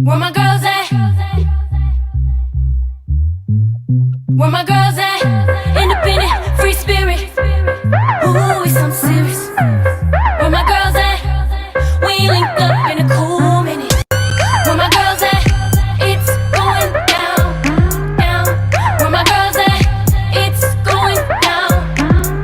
Where my girls at? Where my girls at? Independent, free spirit. Ooh, it's something serious. Where my girls at? We ain't linked up in a cool minute. Where my girls at? It's going down, down. Where my girls at? It's going down,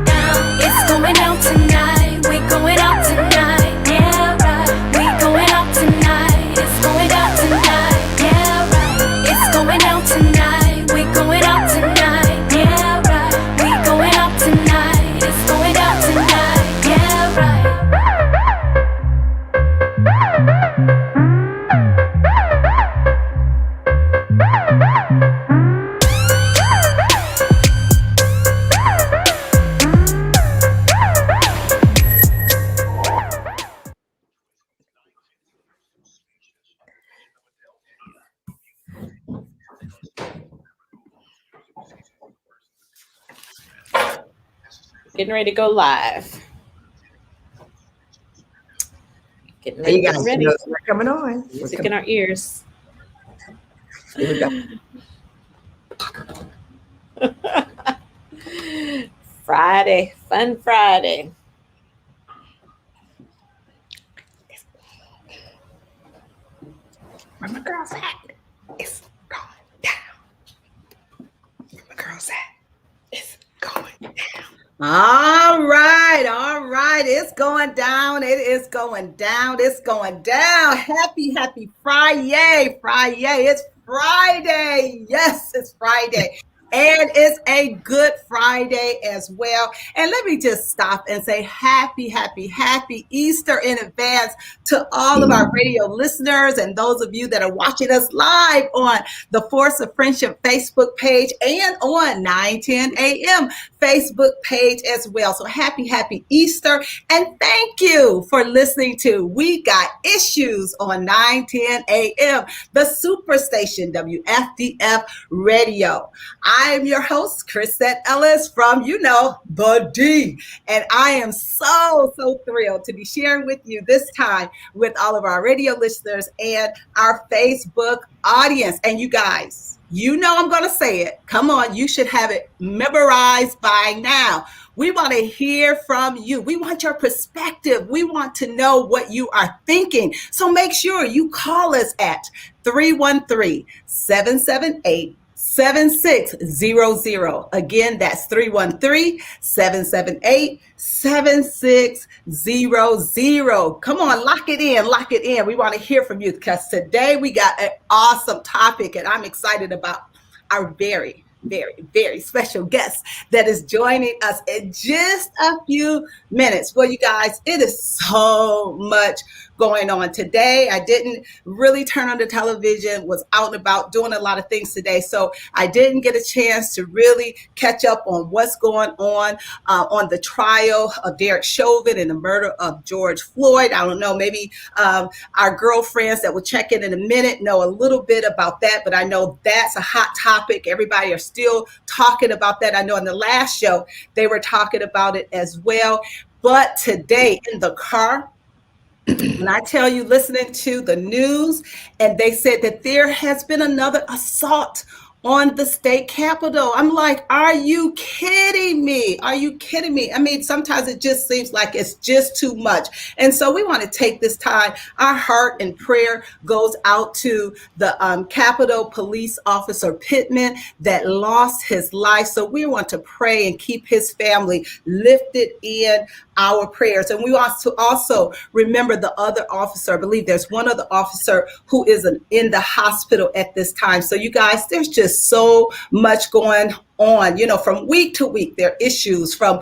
down. It's going down tonight. We going out tonight. Yeah, right. We going out tonight. It's going down tonight. Yeah, right. It's going down tonight. We going out tonight. Yeah, right. We going out tonight. It's going down tonight. Yeah, right. Getting ready to go live. Getting Hey, ready you to guys, get ready. we're coming on. Music in our ears. Here we go. Friday, fun Friday. Where my girls at? It's going down. Where my girls at? It's going down. All right. It's going down. It is going down. It's going down. Happy Friday. It's Friday. Yes, it's Friday. And it's a good Friday as well. And let me just stop and say happy Easter in advance to all of our radio listeners and those of you that are watching us live on the Force of Friendship Facebook page and on 910 AM Facebook page as well. So happy Easter. And thank you for listening to We Got Issues on 910 AM, the Superstation WFDF Radio. I am your host, Chrisette Ellis from, the D. And I am so thrilled to be sharing with you this time with all of our radio listeners and our Facebook audience. And you guys, I'm going to say it. Come on, you should have it memorized by now. We want to hear from you. We want your perspective. We want to know what you are thinking. So make sure you call us at 313-778-7600. Again, that's 313-778-7600. Come on, lock it in. We want to hear from you because today we got an awesome topic and I'm excited about our very special guest that is joining us in just a few minutes. Well, you guys, it is so much going on today. I didn't really turn on the television, was out and about doing a lot of things today. So I didn't get a chance to really catch up on what's going on the trial of Derek Chauvin and the murder of George Floyd. I don't know, maybe our girlfriends that will check in a minute know a little bit about that, but I know that's a hot topic. Everybody are still talking about that. I know in the last show, they were talking about it as well. But today in the car, and I tell you, listening to the news, and they said that there has been another assault on the state capitol. I'm like, are you kidding me? I mean, sometimes it just seems like it's just too much. And so we want to take this time. Our heart and prayer goes out to the Capitol police officer Pittman that lost his life. So we want to pray and keep his family lifted in our prayers. And we want to also remember the other officer. I believe there's one other officer who is in the hospital at this time. So you guys, there's just so much going on, from week to week, there are issues, from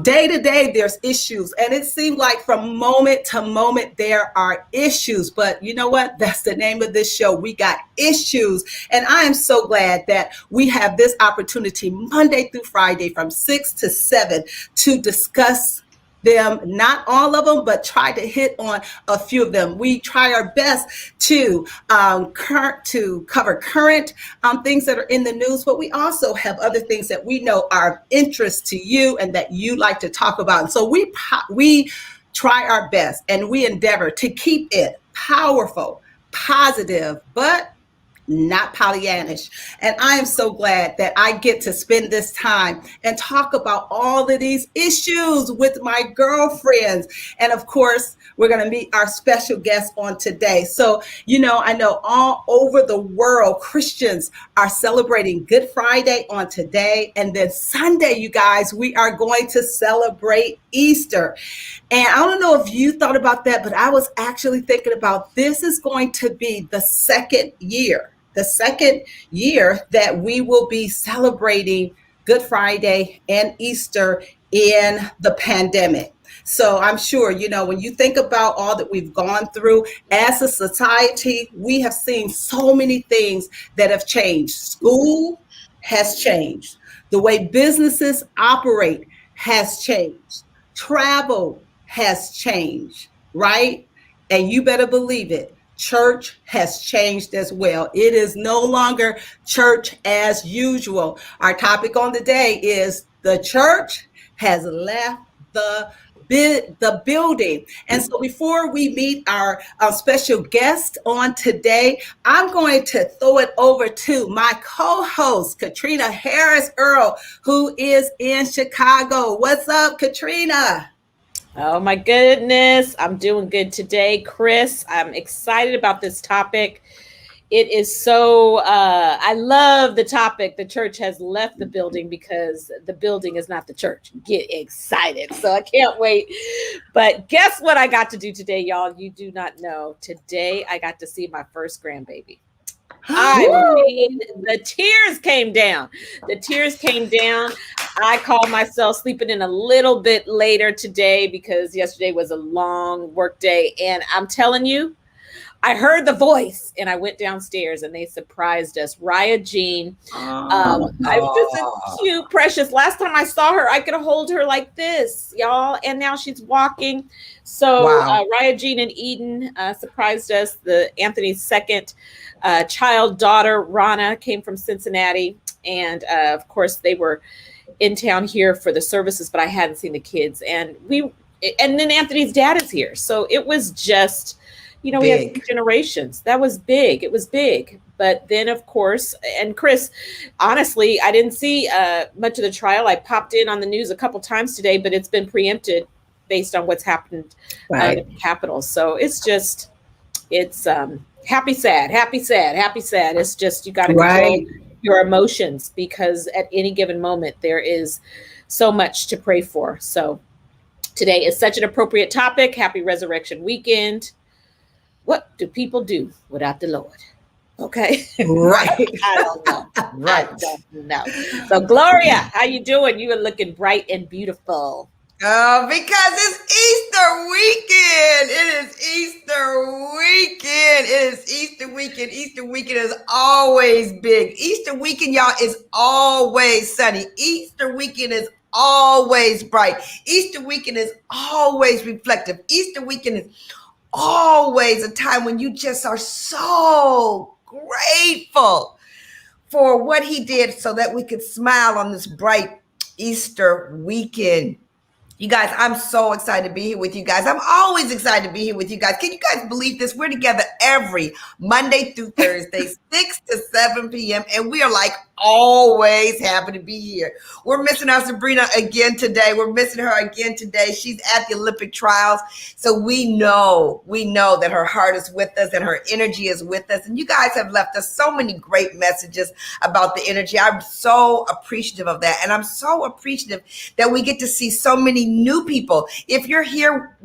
day to day, there's issues. And it seemed like from moment to moment, there are issues. But you know what? That's the name of this show. We got issues. And I am so glad that we have this opportunity Monday through Friday from 6 to 7 to discuss them, not all of them, but try to hit on a few of them. We try our best to cover current things that are in the news, but we also have other things that we know are of interest to you and that you like to talk about. And so we try our best and we endeavor to keep it powerful, positive, but not Pollyannish. And I am so glad that I get to spend this time and talk about all of these issues with my girlfriends. And of course, we're going to meet our special guest on today. So, I know all over the world, Christians are celebrating Good Friday on today. And then Sunday, you guys, we are going to celebrate Easter. And I don't know if you thought about that, but I was actually thinking about this is going to be the second year that we will be celebrating Good Friday and Easter in the pandemic. So I'm sure, when you think about all that we've gone through as a society, we have seen so many things that have changed. School has changed. The way businesses operate has changed. Travel has changed, right? And you better believe it. Church has changed as well. It is no longer church as usual. Our topic on the day is the church has left the building. And so before we meet our special guest on today, I'm going to throw it over to my co-host, Katrina Harris Earl, who is in Chicago. What's up, Katrina? Oh my goodness, I'm doing good today, Chris. I'm excited about this topic. It is so, I love the topic. The church has left the building because the building is not the church. Get excited. So I can't wait. But guess what I got to do today, y'all? You do not know. Today I got to see my first grandbaby. The tears came down. The tears came down. I called myself sleeping in a little bit later today because yesterday was a long work day. And I'm telling you, I heard the voice and I went downstairs and they surprised us. Raya Jean. I was just a cute, precious. Last time I saw her, I could hold her like this, y'all. And now she's walking. So Raya Jean and Eden surprised us. Anthony's second daughter, Rana, came from Cincinnati. And of course, they were in town here for the services, but I hadn't seen the kids. And then Anthony's dad is here. So it was just, we had 2 generations. That was big. It was big. But then, of course, and Chris, honestly, I didn't see much of the trial. I popped in on the news a couple times today, but it's been preempted based on what's happened in the Capitol. So it's happy, sad, happy, sad, happy, sad. It's just, you got to control your emotions because at any given moment, there is so much to pray for. So today is such an appropriate topic. Happy Resurrection Weekend. What do people do without the Lord? Okay. Right. I don't know. Right. I don't know. So Gloria, how you doing? You are looking bright and beautiful. Because it's Easter weekend. It is Easter weekend. It is Easter weekend. Easter weekend is always big. Easter weekend, y'all, is always sunny. Easter weekend is always bright. Easter weekend is always reflective. Easter weekend is always a time when you just are so grateful for what he did so that we could smile on this bright Easter weekend. You guys, I'm so excited to be here with you guys. I'm always excited to be here with you guys. Can you guys believe this? We're together every Monday through Thursday, 6 to 7 p.m. And we are like always happy to be here. We're missing our Sabrina again today. We're missing her again today. She's at the Olympic trials. So we know that her heart is with us and her energy is with us. And you guys have left us so many great messages about the energy. I'm so appreciative of that. And I'm so appreciative that we get to see so many new people. If you're here,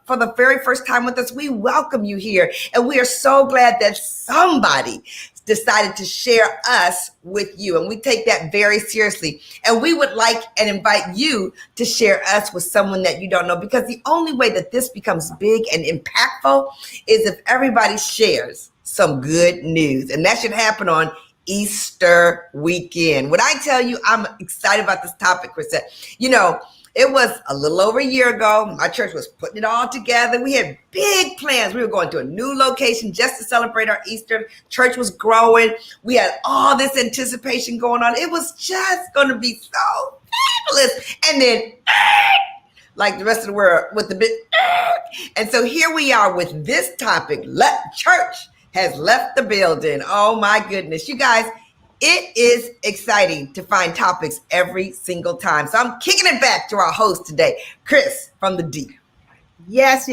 for the very first time with us, we welcome you here. And we are so glad that somebody decided to share us with you. And we take that very seriously. And we would like and invite you to share us with someone that you don't know, because the only way that this becomes big and impactful is if everybody shares some good news. And that should happen on Easter weekend. When I tell you I'm excited about this topic, Chrisette, It was a little over a year ago. My church was putting it all together. We had big plans. We were going to a new location just to celebrate our Easter. Church was growing. We had all this anticipation going on. It was just going to be so fabulous. And then, like the rest of the world, with the bit. And so here we are with this topic. Church has left the building. Oh my goodness. You guys, it is exciting to find topics every single time. So I'm kicking it back to our host today, Chris from the D. Yes.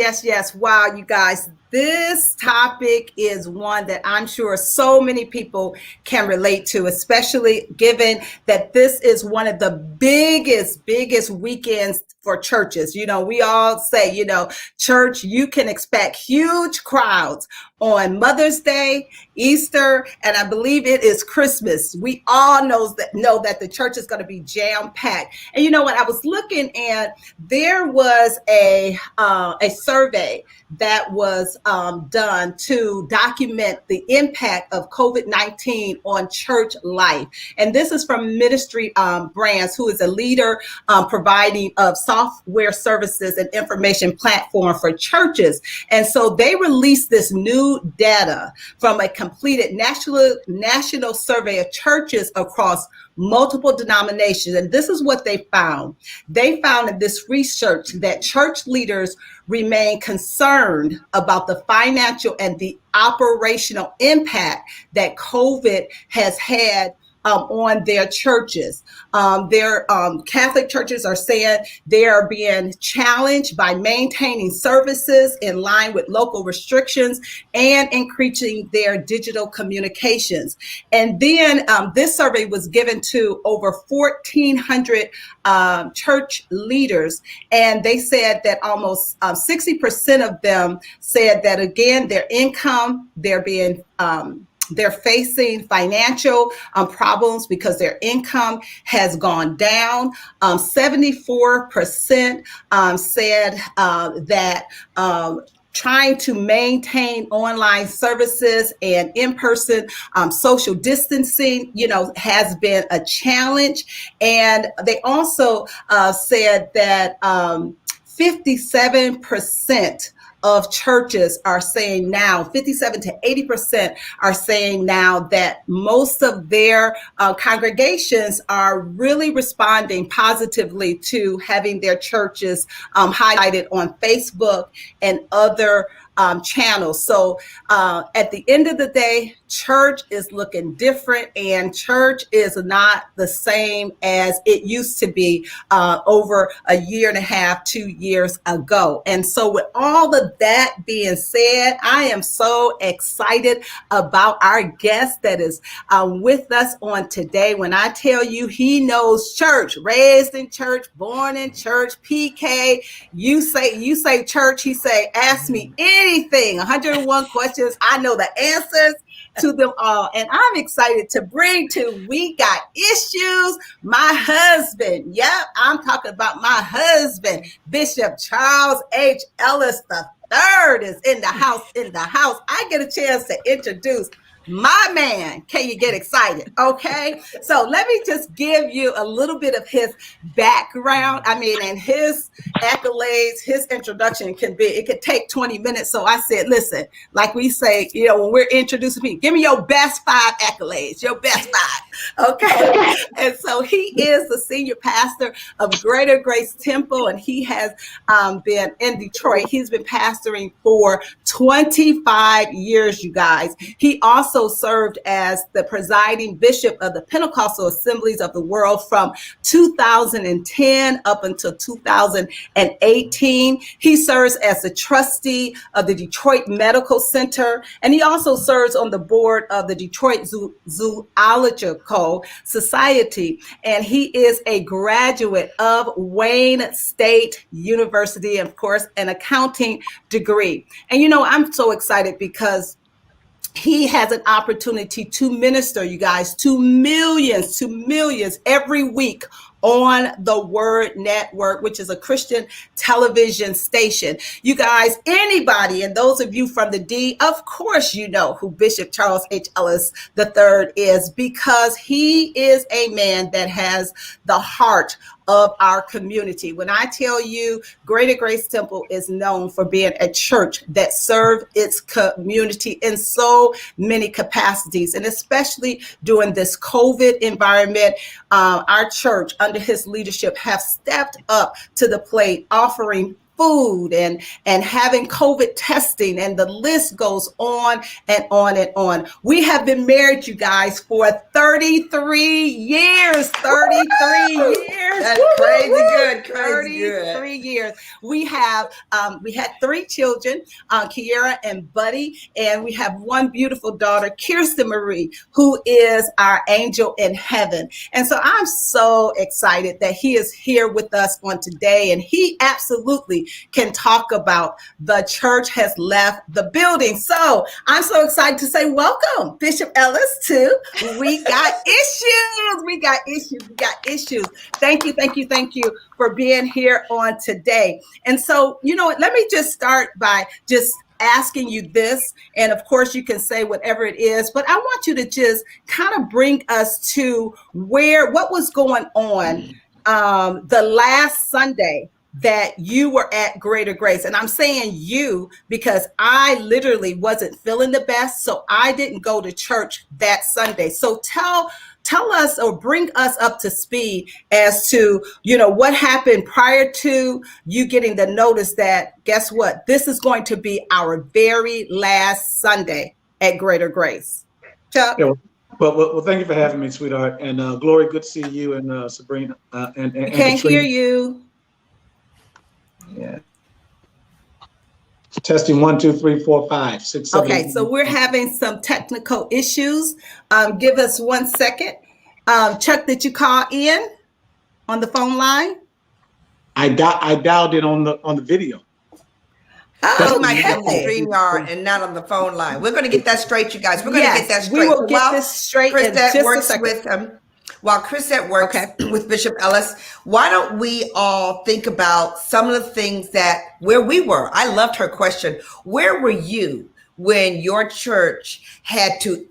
Wow, you guys, this topic is one that I'm sure so many people can relate to, especially given that this is one of the biggest weekends for churches. You know, we all say, you know, church, you can expect huge crowds on Mother's Day, Easter, and I believe it is Christmas. We all know that the church is going to be jam-packed. And you know what? I was looking, and there was a survey that was done to document the impact of COVID-19 on church life. And this is from Ministry Brands, who is a leader providing of software services and information platform for churches. And so they released this new data from a completed national survey of churches across multiple denominations. And this is what they found. They found in this research that church leaders remain concerned about the financial and the operational impact that COVID has had on their churches. Their Catholic churches are saying they are being challenged by maintaining services in line with local restrictions and increasing their digital communications. And then this survey was given to over 1,400 church leaders, and they said that almost 60% of them said that, again, their income, they're facing financial problems because their income has gone down. 74% said that trying to maintain online services and in-person social distancing, you know, has been a challenge. And they also said that 57% of churches are saying now, 57 to 80% are saying now that most of their congregations are really responding positively to having their churches highlighted on Facebook and other channels. So at the end of the day, church is looking different, and church is not the same as it used to be over a year and a half, 2 years ago. And so with all of that being said, I am so excited about our guest that is with us on today. When I tell you he knows church, raised in church, born in church, PK, you say church, he say, ask me anything, 101 questions. I know the answers to them all. And I'm excited to bring to We Got Issues, my husband. Yep, I'm talking about my husband, Bishop Charles H. Ellis III is in the house. I get a chance to introduce my man. Can you get excited? Okay. So let me just give you a little bit of his background. I mean, and his accolades, his introduction it could take 20 minutes. So I said, listen, like we say, you know, when we're introducing people, give me your best 5 accolades, your best 5. Okay. And so he is the senior pastor of Greater Grace Temple, and he has been in Detroit. He's been pastoring for 25 years, you guys. He also served as the presiding bishop of the Pentecostal Assemblies of the World from 2010 up until 2018. He serves as the trustee of the Detroit Medical Center, and he also serves on the board of the Detroit Zoological Society, and he is a graduate of Wayne State University, and of course, an accounting degree. And you know, I'm so excited because he has an opportunity to minister, you guys, to millions every week on the Word Network, which is a Christian television station. You guys, anybody, and those of you from the D, of course you know who Bishop Charles H. Ellis III is, because he is a man that has the heart of our community. When I tell you, Greater Grace Temple is known for being a church that served its community in so many capacities, and especially during this COVID environment, our church under his leadership have stepped up to the plate, offering food and having COVID testing, and the list goes on and on and on. We have been married, you guys, for 33 years. 33 years. That's crazy good. Crazy 33 good. years. We have we had 3 children, Kiera and Buddy, and we have one beautiful daughter, Kirsten Marie, who is our angel in heaven. And so I'm so excited that he is here with us on today, and he absolutely can talk about the church has left the building. So I'm so excited to say welcome, Bishop Ellis, to We Got Issues. We got issues. We got issues. Thank you, thank you, thank you for being here on today. And so, you know, let me just start by just asking you this, and of course you can say whatever it is, but I want you to just kind of bring us to what was going on the last Sunday that you were at Greater Grace. And I'm saying you because I literally wasn't feeling the best, so I didn't go to church that Sunday. So tell us, or bring us up to speed as to, you know, what happened prior to you getting the notice that, guess what, this is going to be our very last Sunday at Greater Grace. Chuck? Yeah, well, thank you for having me, sweetheart. And Glory, good to see you, and Sabrina. And Can't hear you. Yeah. Testing 1, 2, 3, 4, 5, 6, 7. Okay, so we're having some technical issues. Give us 1 second. Chuck, did you call in on the phone line? I dialed in on the video. Oh, He might be on the okay. StreamYard and not on the phone line. We're going to get that straight, you guys. We're going to Yes, get that straight. we will get While this straight in Chrisette just a works second. with while Chrisette works Okay. with Bishop Ellis, why don't we all think about some of the things where we were? I loved her question. Where were you when your church had to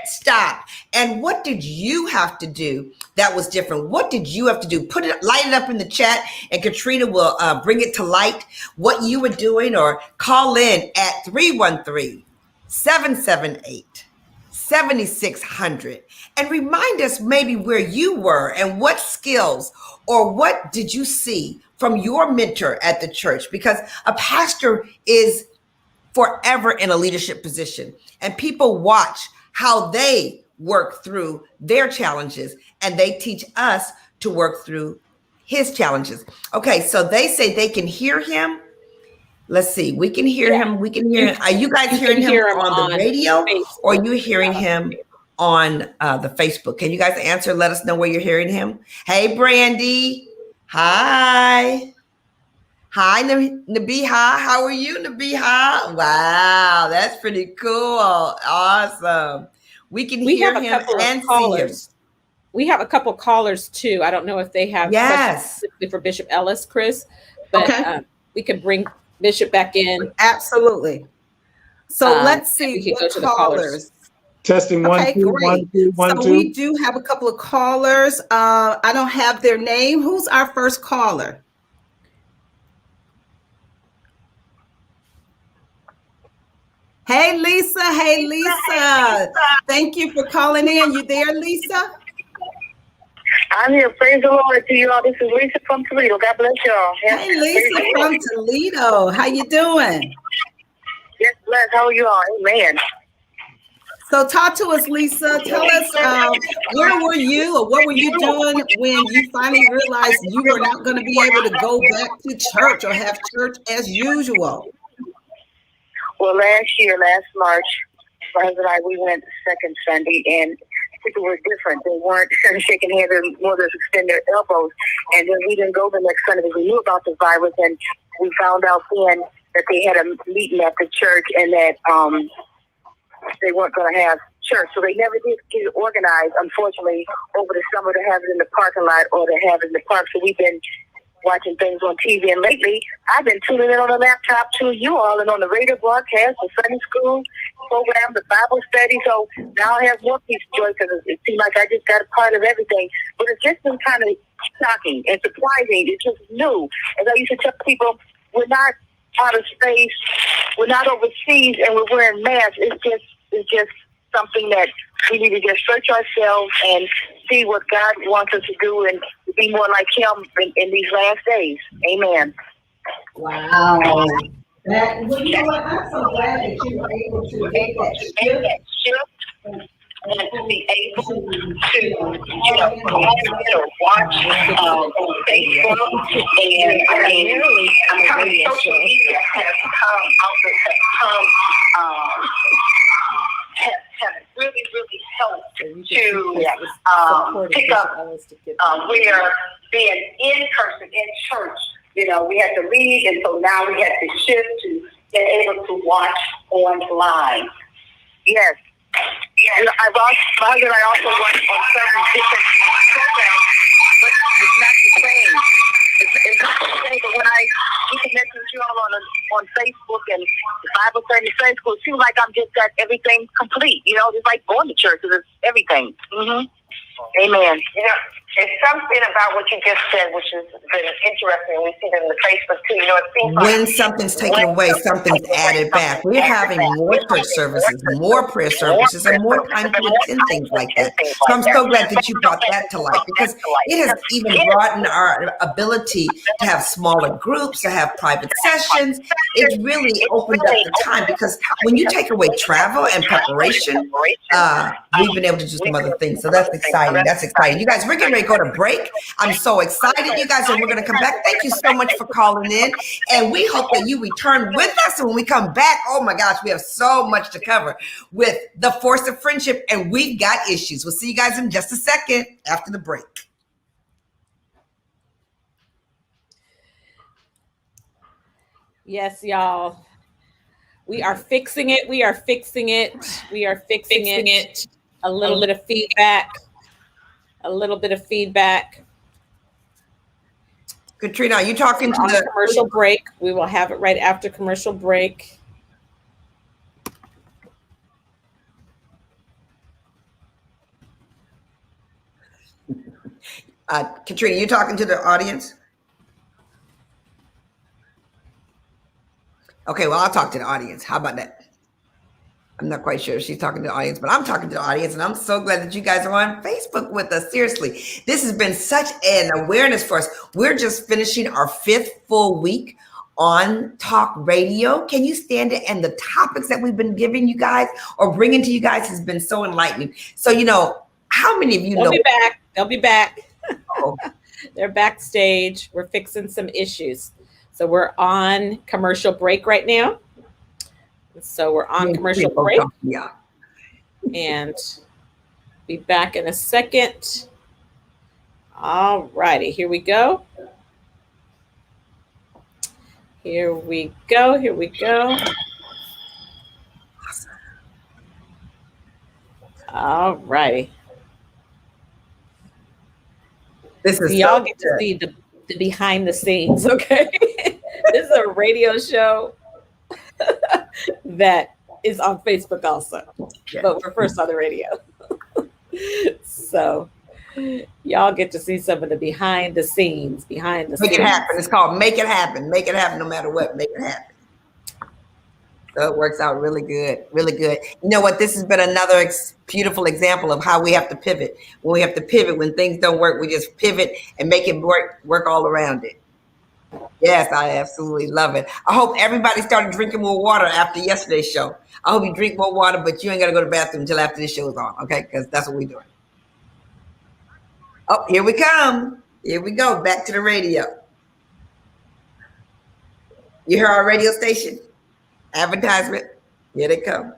stop? And what did you have to do that was different? What did you have to do? Light it up in the chat, and Katrina will bring it to light what you were doing, or call in at 313-778-7600 and remind us maybe where you were and what skills or what did you see from your mentor at the church, because a pastor is forever in a leadership position, and people watch how they work through their challenges, and they teach us to work through his challenges. Okay, so they say they can hear him. Let's see, we can hear him. We can hear him. Are you guys hearing him on the radio, or are you hearing him on the Facebook? Can you guys answer? Let us know where you're hearing him. Hey, Brandy. Hi. Hi, Nabiha. How are you, Nabiha? Wow, that's pretty cool. Awesome. We can hear him and see him. We have a couple callers too. I don't know if they have questions specifically for Bishop Ellis, Chris, but we could bring Bishop back in. Absolutely. So let's see we can what go to the callers. Testing 1, 2, 1, 2, 1, 2. So we do have a couple of callers. I don't have their name. Who's our first caller? Hey, Lisa. Hey, Lisa. Thank you for calling in. You there, Lisa? I'm here. Praise the Lord to you all. This is Lisa from Toledo. God bless y'all. Hey, Lisa from Toledo. How you doing? Yes, bless. How are you all? Amen. So talk to us, Lisa. Tell us where were you, or what were you doing when you finally realized you were not going to be able to go back to church or have church as usual? Well, last March, my husband and I, we went the second Sunday, and people were different. They weren't shaking hands and more than extend their elbows. And then we didn't go the next Sunday because we knew about the virus, and we found out then that they had a meeting at the church, and that they weren't going to have church. So they never did get it organized, unfortunately, over the summer to have it in the parking lot or to have it in the park. So we've been watching things on TV, and lately I've been tuning in on the laptop to you all and on the radio broadcast, the Sunday school program, the Bible study. So now I have more peace and joy because it seems like I just got a part of everything. But it's just been kind of shocking and surprising. It's just new. As I used to tell people, we're not out of space, we're not overseas, and we're wearing masks. It's just something that we need to just search ourselves and see what God wants us to do and to be more like Him in these last days. Amen. Wow. Well, you know what? I'm so glad that you were able to make that shift and to be able to watch on Facebook. And I mean, I'm telling social media has really helped to pick up where being in person in church, we had to leave, and so now we had to shift to get able to watch online. Yes. And my husband and I also watch on several different programs, but it's not the same. It's not the same, but when we connect with you all on Facebook and the Bible study Sunday school, it seems like I'm just got everything complete. Just like going to church, it's everything. Mm-hmm. Amen. It's something about what you just said, which has been interesting. We see it in the Facebook too. It seems like When something's taken away, something's added back. We're having more church services, more prayer services, and more time to attend things like that. So I'm so glad that you brought that to light, because it has even broadened our ability to have smaller groups, to have private sessions. It's really opened up the time, because when you take away travel and preparation, we've been able to do some other things. So that's exciting. That's exciting. You guys, we're getting ready to go to break. I'm so excited, you guys, and we're going to come back. Thank you so much for calling in, and we hope that you return with us. And when we come back, oh my gosh, we have so much to cover with the force of friendship, and we've got issues. We'll see you guys in just a second after the break. Yes, y'all. We are fixing it. We are fixing it. We are fixing it. A little bit of feedback. Katrina, are you talking to the commercial break? We will have it right after commercial break. Katrina, you talking to the audience? Okay, well, I'll talk to the audience. How about that? I'm not quite sure if she's talking to the audience, but I'm talking to the audience, and I'm so glad that you guys are on Facebook with us. Seriously, this has been such an awareness for us. We're just finishing our 5th full week on talk radio. Can you stand it? And the topics that we've been giving you guys or bringing to you guys has been so enlightening. So, how many of you know? They'll be back. Oh. They're backstage. We're fixing some issues. So we're on commercial break right now. So we're on commercial break. Yeah. And be back in a second. All righty, here we go. All righty. This is y'all get to see the behind the scenes, okay? This is a radio show that is on Facebook also, but we're first on the radio. So y'all get to see some of the behind the scenes. Make it happen. It's called Make It Happen. Make it happen no matter what. Make it happen. So it works out really good, really good. You know what? This has been another beautiful example of how we have to pivot. When we have to pivot, when things don't work, we just pivot and make it work all around it. Yes, I absolutely love it. I hope everybody started drinking more water after yesterday's show. I hope you drink more water, but you ain't got to go to the bathroom until after this show is on, okay? Because that's what we're doing. Oh, here we come. Here we go. Back to the radio. You hear our radio station? Advertisement. Here they come.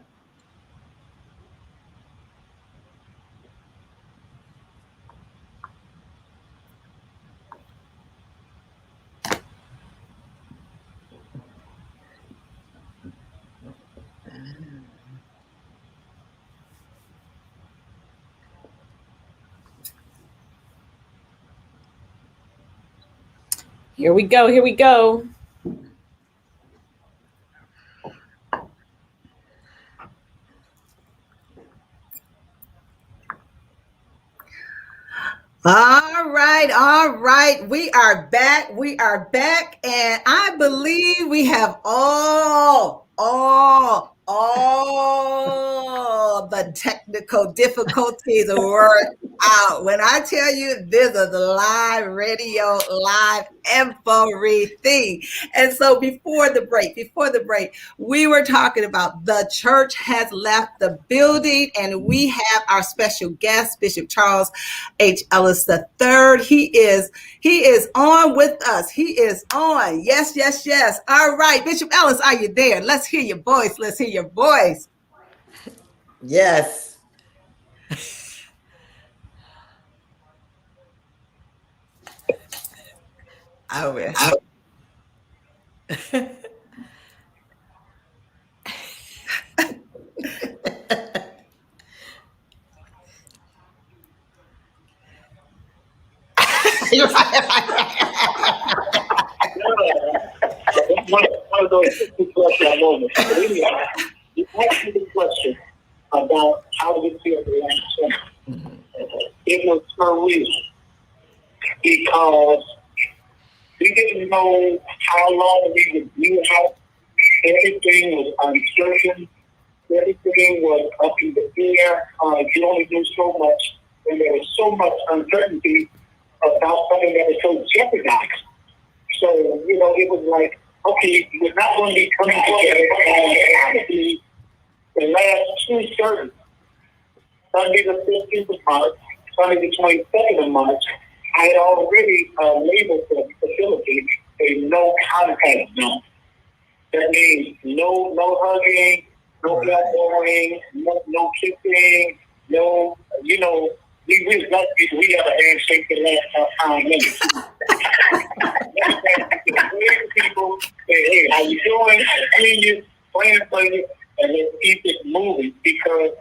Here we go. Here we go. All right, all right. We are back. We are back. And I believe we have all the technical difficulties worked out. When I tell you this is live radio, live everything. And so before the break, we were talking about the church has left the building, and we have our special guest, Bishop Charles Ellis III. He is on with us. He is on. Yes, yes, yes. All right, Bishop Ellis, are you there? Let's hear your voice. Let's hear your voice. Yes. I wish. One of those questions moments. You asked me the question about how did it feel to be on. It was surreal because we didn't know how long we would be out. Everything was uncertain. Everything was up in the air. You only do so much, and there was so much uncertainty about something that was so jeopardized. So, it was like, okay, we're not going to be coming together. And actually, the last two services, Sunday the 15th of March, Sunday the 22nd of March, I had already labeled the facility a no contact zone. That means no hugging, no elbowing, no kissing, no, we was lucky we had a handshake the last 5 minutes. People say, hey, how you doing? Seeing you, playing for you, and let's keep it moving because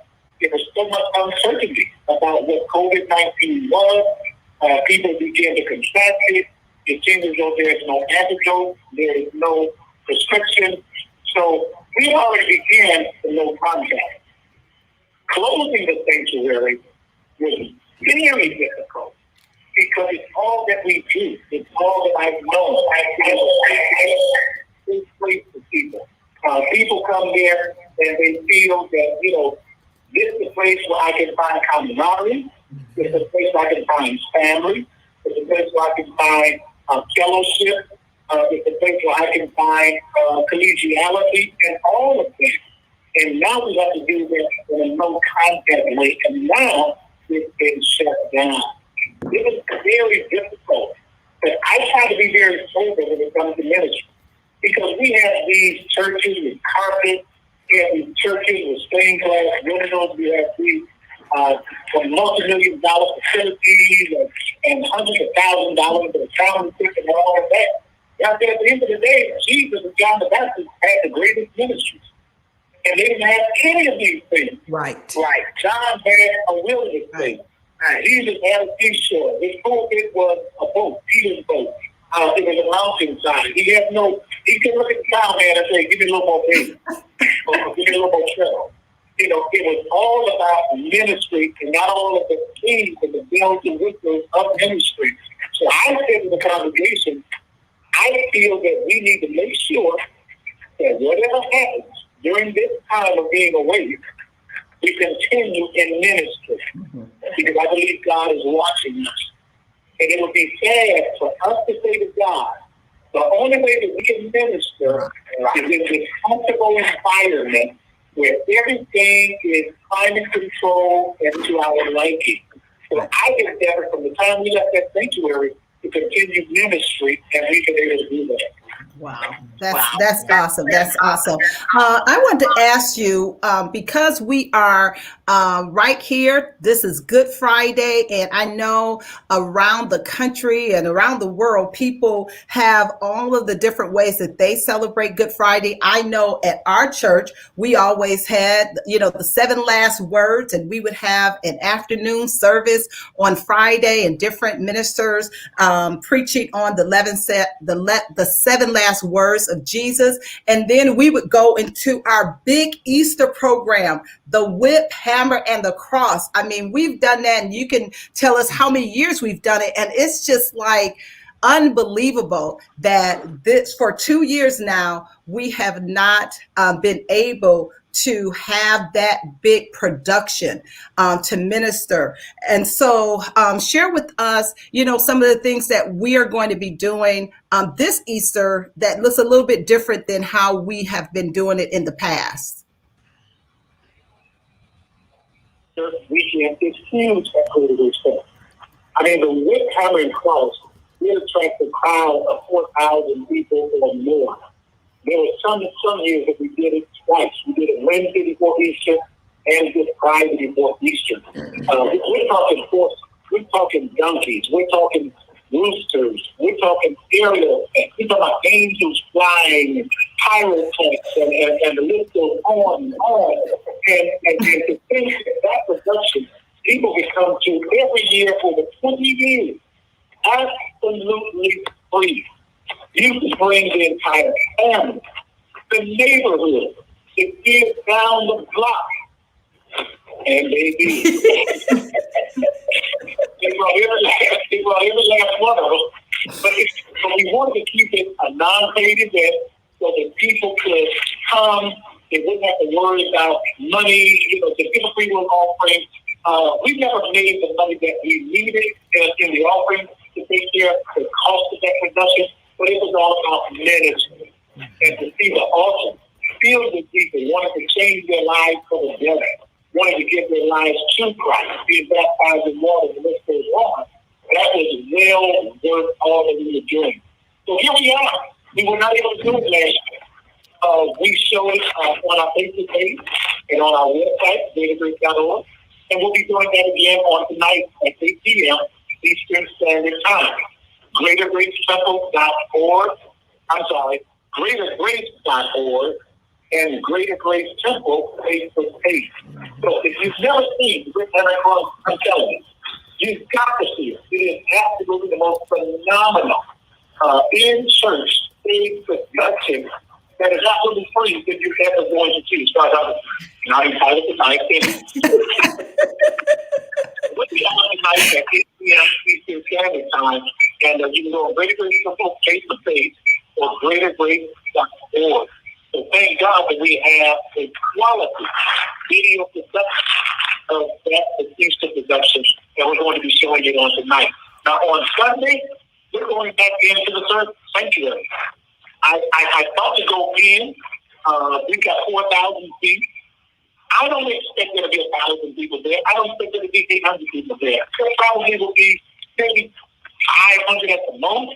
there was so much uncertainty about what COVID-19 was. People began to contract it. It seems as though there's no antidote, there is no prescription. So we already began the no contact. Closing the sanctuary was very difficult because it's all that we do. It's all that I've known. It's great for people. People come there and they feel that, this is a place where I can find camaraderie. It's a place where I can find family. It's a place where I can find fellowship. It's a place where I can find collegiality and all of that. And now we have to do this in a no contact way. And now it's been shut down. It was very difficult. But I try to be very sober when it comes to ministry. Because we have these churches with carpet, we have these churches with stained glass windows, we have these multi-million-dollar facilities and hundreds of thousands of dollars for the sound equipment and all of that. At the end of the day, Jesus and John the Baptist had the greatest ministries. And they didn't have any of these things. Right. John had a wilderness thing. Jesus had a seashore. His pulpit was a boat, Peter's boat. It was a mountainside. He could look at the cowman and say, give me a little more baby. Or give me a little more trouble. It was all about ministry and not all of the keys and the bells and whistles of ministry. So I said to the congregation, I feel that we need to make sure that whatever happens during this time of being away, we continue in ministry. Because I believe God is watching us. And it would be sad for us to say to God, the only way that we can minister is in this comfortable environment where everything is climate controlled and to our liking. So I endeavor from the time we left that sanctuary to continue ministry, and we've been able to do that. Wow. That's awesome. That's awesome. I want to ask you because we are right here. This is Good Friday, and I know around the country and around the world, people have all of the different ways that they celebrate Good Friday. I know at our church, we always had, the 7 last words, and we would have an afternoon service on Friday, and different ministers preaching on the 7 last words of Jesus. And then we would go into our big Easter program, the whip, hammer, and the cross. I mean, we've done that, and you can tell us how many years we've done it. And it's just like unbelievable that this for 2 years now, we have not been able to have that big production to minister. And so share with us, some of the things that we are going to be doing this Easter that looks a little bit different than how we have been doing it in the past. This weekend is huge at Greater Stuff. I mean, the whip, hammer, and cross will attract a crowd of 4,000 people or more. There were some years that we did it twice. We did it Wednesday before Easter and Good Friday before Easter. We're talking horses, we're talking donkeys, we're talking roosters, we're talking aerial, we're talking about angels flying, and pyrotechnics, and the list goes on and on. And to think that production, people can come to every year for the 20 years, absolutely free. You can bring the entire family, the neighborhood, the kids down the block, and maybe they brought every last one of them. But we wanted to keep it a non-paid event so that people could come. They wouldn't have to worry about money, to give a free will offering. We never made the money that we needed in the offering to take care of the cost of that production. But it was all about management. And to see the awesome field of people wanting to change their lives for the better, wanting to give their lives to Christ, being baptized in water, and the list goes on. That was well worth all that we were doing. So here we are. We were not able to do it last year. We showed it on our Facebook page and on our website, datagrace.org. And we'll be doing that again on tonight at 8 p.m. Eastern Standard Time. GreaterGraceTemple.org. GreaterGrace.org and Greater Grace Temple Facebook page. So if you've never seen Rick Henry Cross, I'm telling you, you've got to see it. It is absolutely the most phenomenal in-church stage production that is absolutely free if you're ever going to see. So I'm not entitled tonight. We'll be on tonight at 8 p.m. Eastern Standard Time, and you can go on Greater Grace Temple Facebook page or GreaterGrace.org. So thank God that we have a quality video production of that Easter production, and we're going to be showing it on tonight. Now on Sunday, we're going back into the third sanctuary. I thought to go in. We've got 4,000 feet. I don't expect there to be 1,000 people there. I don't expect there to be 800 people there. There probably will be maybe 500 at the most.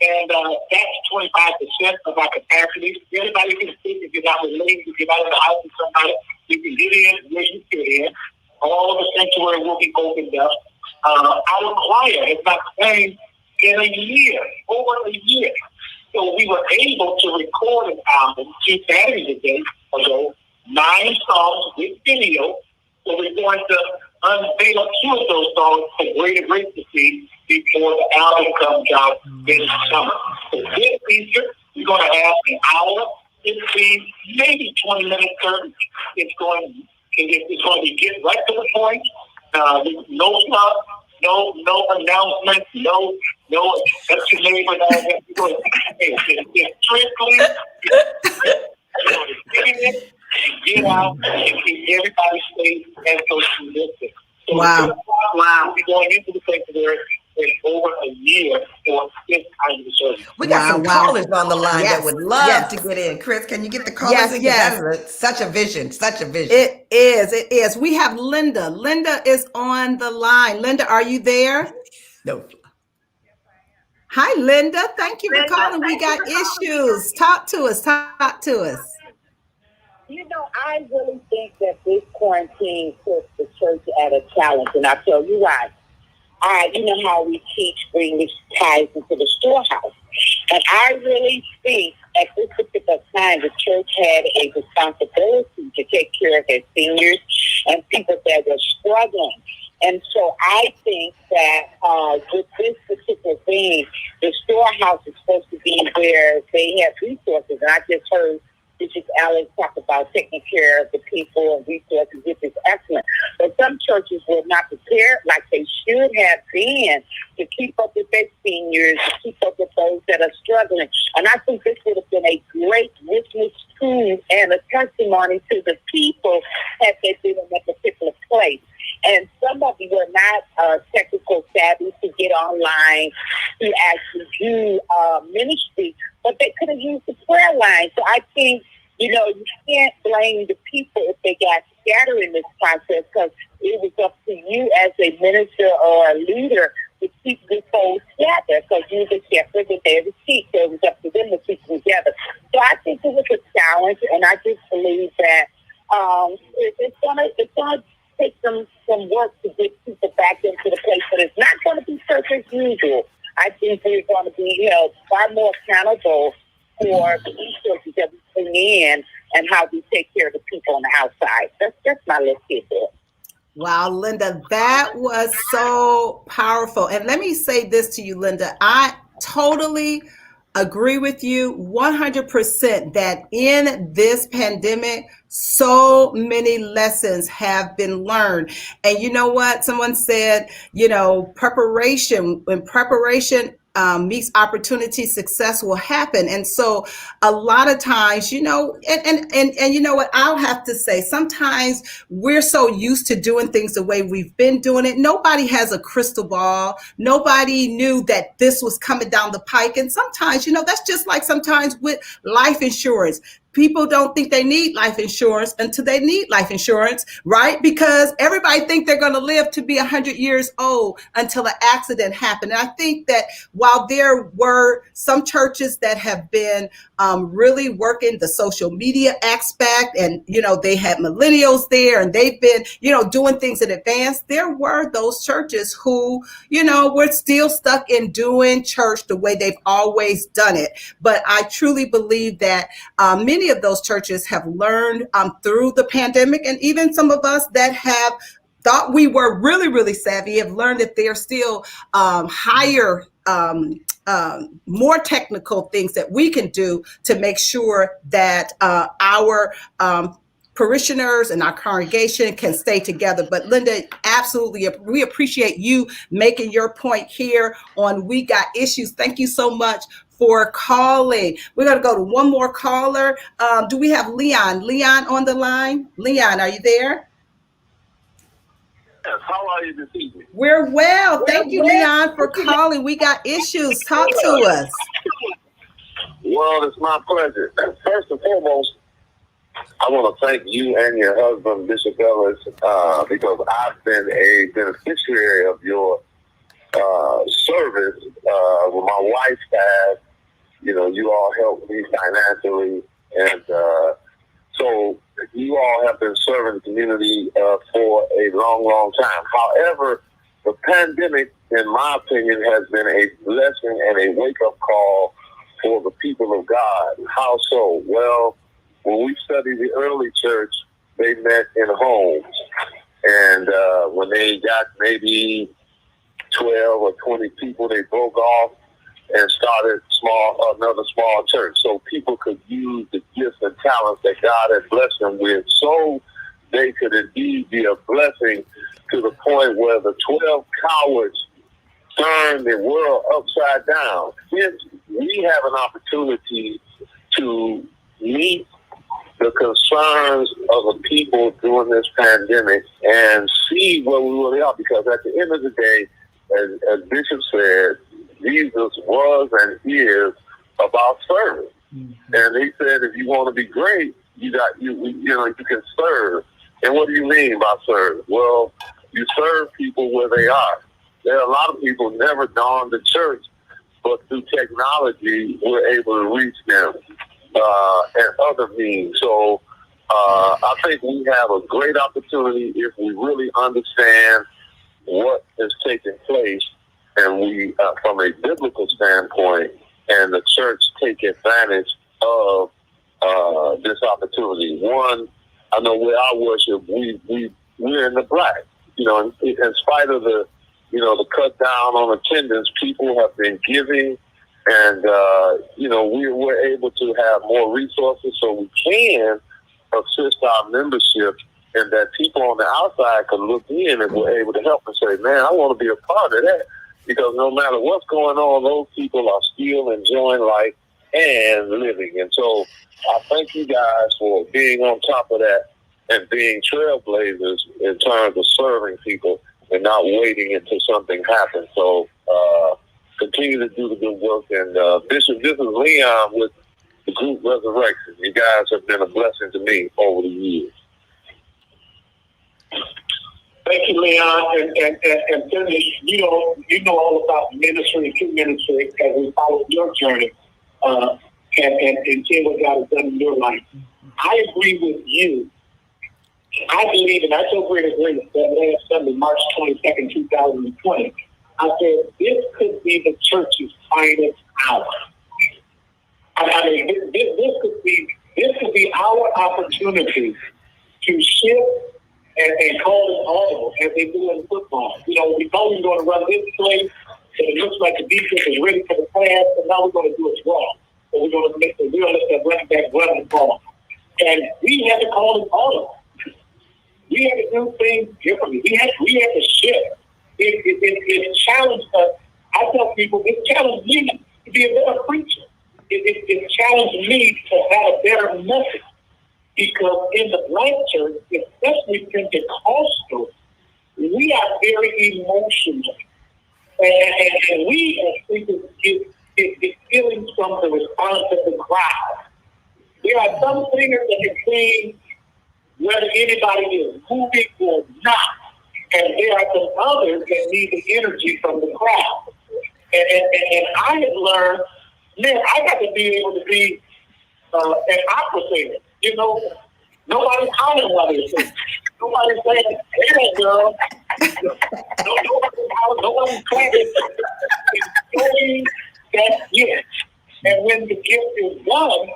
And that's 25% of our capacity. Anybody can speak if you're not related, if you're not in the house with somebody, you can get in where you fit in. All of the sanctuary will be opened up. Our choir has not played in a year, over a year. So we were able to record an album 2 Saturdays ago, 9 songs with video. So we're going to unveil 2 of those songs for Greater Grace to see before the album comes out in summer. So this Easter, we're going to have an hour, 15, maybe 20-minute service. It's going to be get right to the point. No fluff, no announcements, no that's your neighbor. It's strictly get out and keep everybody safe and socialistic. So wow. We'll be going into the sanctuary in over a year for this kind of service. We got some callers on the line Yes. that would love Yes. to get in. Chris, can you get the callers in? Yes. That is such a vision, such a vision. It is. We have Linda. Linda is on the line. Linda, are you there? No. Hi, Linda. Thank you for calling. We got issues. Talk to us. Talk to us. You know, I really think that this quarantine puts the church at a challenge, and I'll tell you why. You know how we teach bring this tithes into the storehouse. And I really think at this particular time, the church had a responsibility to take care of their seniors and people that were struggling. And so I think that with this particular thing, the storehouse is supposed to be where they have resources. And I just heard Bishop Ellis talk about taking care of the people and resources, which is excellent. But some churches were not prepared like they should have been to keep up with their seniors, to keep up with those that are struggling. And I think this would have been a great witness to and a testimony to the people had they been in that particular place. And some of you were not technical savvy to get online to actually do ministry, but they could have used the prayer line. So I think, you know, you can't blame the people if they got scattered in this process, because it was up to you as a minister or a leader to keep the folks together, because you were the shepherd and they were the sheep. So it was up to them to keep them together. So I think it was a challenge, and I just believe that it's gonna take some work to get people back into the place, but it's not going to be church as usual. I think we're going to be held far more accountable for the resources that we bring in and how we take care of the people on the outside. That's my little tidbit. Wow, Linda, that was so powerful. And let me say this to you, Linda. I totally agree with you 100% that in this pandemic, so many lessons have been learned. And you know what? Someone said, you know, when preparation meets opportunity, success will happen. And so a lot of times, you know, and you know what, I'll have to say, sometimes we're so used to doing things the way we've been doing it. Nobody has a crystal ball. Nobody knew that this was coming down the pike. And sometimes, you know, that's just like sometimes with life insurance. People don't think they need life insurance until they need life insurance, right? Because everybody think they're going to live to be 100 years old until an accident happened. And I think that while there were some churches that have been really working the social media aspect, and, you know, they had millennials there and they've been, you know, doing things in advance, there were those churches who, you know, were still stuck in doing church the way they've always done it. But I truly believe that many of those churches have learned through the pandemic, and even some of us that have thought we were really, really savvy have learned that there are still higher, more technical things that we can do to make sure that our parishioners and our congregation can stay together. But Linda, absolutely, we appreciate you making your point here on We Got Issues. Thank you so much for calling. We're going to go to one more caller. Do we have Leon? Leon on the line? Leon, are you there? Yes, how are you this evening? We're well. Thank you, Leon, for calling. We Got Issues. Talk to us. Well, it's my pleasure. First and foremost, I want to thank you and your husband, Bishop Ellis, because I've been a beneficiary of your service with my wife's past. You know, you all helped me financially, and so you all have been serving the community for a long, long time. However, the pandemic, in my opinion, has been a blessing and a wake-up call for the people of God. How so? Well, when we studied the early church, they met in homes, and when they got maybe 12 or 20 people, they broke off and started another small church, so people could use the gifts and talents that God had blessed them with, so they could indeed be a blessing to the point where the 12 cowards turned the world upside down. If we have an opportunity to meet the concerns of the people during this pandemic and see where we really are, because at the end of the day, as Bishop said, Jesus was and is about service. Mm-hmm. And he said, if you want to be great, you can serve. And what do you mean by serve? Well, you serve people where they are. There are a lot of people never dawned the church but through technology, we're able to reach them and other means. So I think we have a great opportunity if we really understand what is taking place, and we, from a biblical standpoint, and the church take advantage of this opportunity. One, I know with our worship, we're in the black. You know, in spite of the cut down on attendance, people have been giving, and we're able to have more resources, so we can assist our membership, and that people on the outside can look in and we're able to help and say, man, I want to be a part of that, because no matter what's going on, those people are still enjoying life and living. And so I thank you guys for being on top of that and being trailblazers in terms of serving people and not waiting until something happens. So continue to do the good work. And Bishop, this is Leon with the group Resurrection. You guys have been a blessing to me over the years. Thank you, Leon. And Dennis, you know all about ministry and true ministry as we follow your journey and see what God has done in your life. I agree with you. I believe, and I so agree that last Sunday, March 22nd, 2020, I said this could be the church's finest hour. I mean, this could be our opportunity to shift and call it audible as they do in football. You know, we thought we were going to run this play, and it looks like the defense is ready for the pass, and now we're going to do it wrong. So we're going to let that running back run the ball. And we had to call it audible. We had to do things differently. We had to shift. It challenged us. I tell people, it challenged me to be a better preacher. It challenged me to have a better message. Because in the black church, especially Pentecostal, we are very emotional. And we as preachers get feelings from the response of the crowd. There are some singers that can sing whether anybody is moving or not. And there are some others that need the energy from the crowd. And I have learned, man, I got to be able to be an opera singer. You know, nobody's hollering while they're singing. Nobody's saying, hey, girl. Nobody's clapping. That's it. And when the gift is done,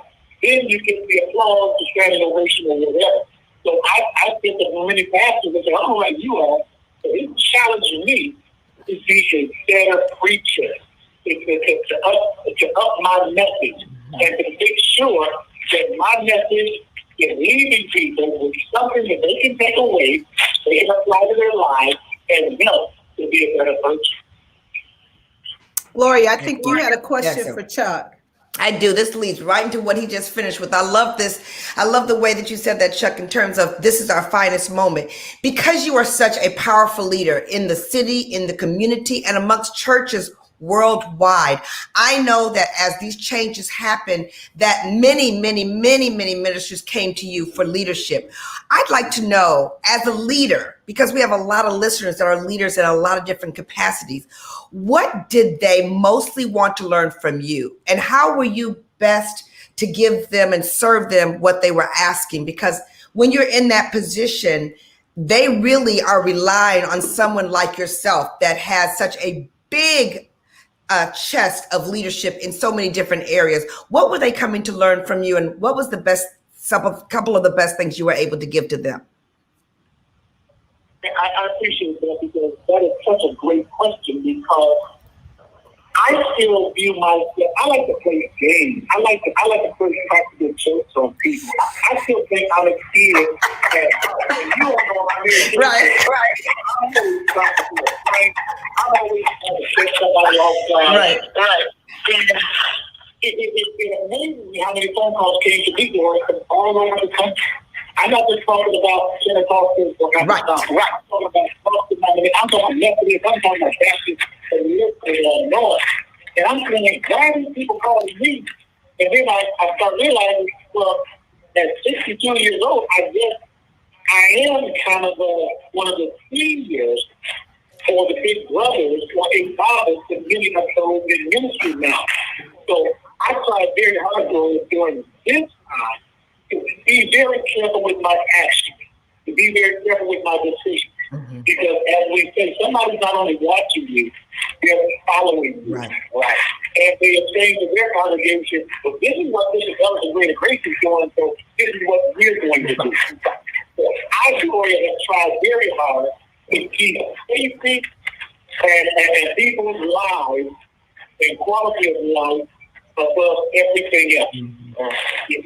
then you get the applause, the standing ovation, or whatever. So I think that many pastors will say, I don't know like you are, but it's challenging me to be a better preacher, to up my message, and to make sure that my message is leaving people with something that they can take away, they can apply to their lives, and help to be a better person. Lori, I think you had a question for Chuck. I do. This leads right into what he just finished with. I love this. I love the way that you said that, Chuck, in terms of this is our finest moment. Because you are such a powerful leader in the city, in the community, and amongst churches worldwide. I know that as these changes happen, that many ministers came to you for leadership. I'd like to know, as a leader, because we have a lot of listeners that are leaders in a lot of different capacities, what did they mostly want to learn from you? And how were you best to give them and serve them what they were asking? Because when you're in that position, they really are relying on someone like yourself that has such a big chest of leadership in so many different areas. What were they coming to learn from you, and what was the best, couple of the best things you were able to give to them? I appreciate that, because that is such a great question, because I still view myself, I like to play games. I like to play practical jokes on people. I still think I'm a kid that you don't know my name. Right. I'm always practical, right? I'm always trying to get somebody off guard. Right. And it amazes me how many phone calls came to me from all over the country. I'm not just talking about Pentecostals or right. I'm talking about Boston. I'm talking about Methodist. I'm talking about Baptist and North. And I'm saying, why are these people calling me? And then I start realizing, well, at 62 years old, I guess I am kind of one of the seniors for the big brothers or a father to many of those in ministry now. So I tried very hard during this time to be very careful with my actions, to be very careful with my decisions. Mm-hmm. Because as we say, somebody's not only watching you, they're following you. Right. And they are saying to their congregation, well, this is what Bishop Ellis and Greater Grace is doing, so this is what we're going to do. So I, Gloria, have tried very hard to keep safety and people's lives and quality of life above everything else. It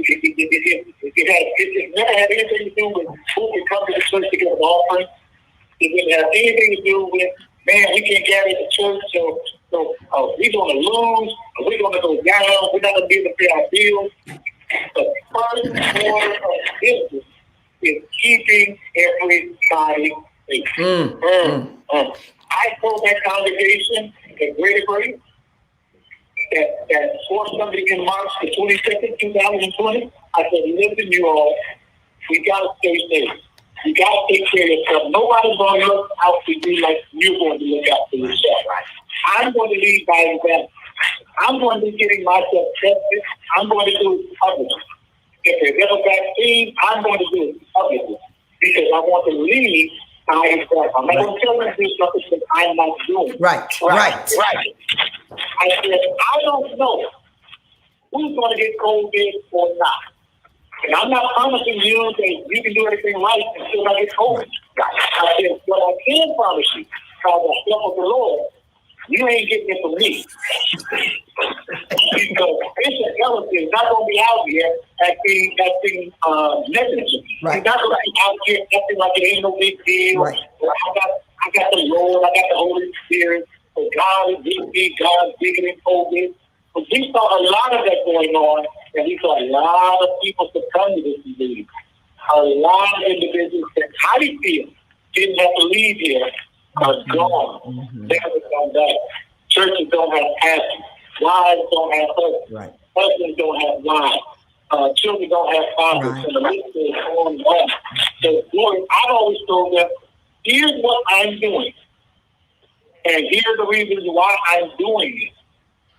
never had anything to do with who can come to the church to get an offering. It didn't have anything to do with, man, we can't carry the church, so we're going to lose, we're going to go down, we're not going to be able to pay our bills. The first order of business is keeping everybody safe. I told that congregation at Greater Grace that fourth Sunday in March the 22nd, 2020, I said, listen, you all, we got to stay safe. You got to take care of yourself. Nobody's going to look out for you like you're going to look out for yourself. I'm going to lead by example. I'm going to be getting myself tested. I'm going to do it publicly. If there's ever vaccine, I'm going to do it publicly because I want to lead by example. I'm not going to tell them to do something that I'm not doing. Right. I said, I don't know who's going to get COVID or not. And I'm not promising you that you can do everything right until I get COVID. I said, what I can promise you, by the help of the Lord, you ain't getting it from me. Because Bishop Ellis is not going to be out here acting negligent. Right. He's not going to be out here acting like it ain't no big deal. Right. I got the Lord, I got the Holy Spirit. So God is big, God is bigger than COVID. But we saw a lot of that going on, and we saw a lot of people succumb to this disease. A lot of individuals that how they feel didn't have to leave here are gone. Mm-hmm. They haven't come back. Churches don't have pastors. Wives don't have husbands. Right. Husbands don't have wives. Children don't have fathers. Right. And the list is going on. So, Lord, I've always told them, here's what I'm doing. And here's the reasons why I'm doing it.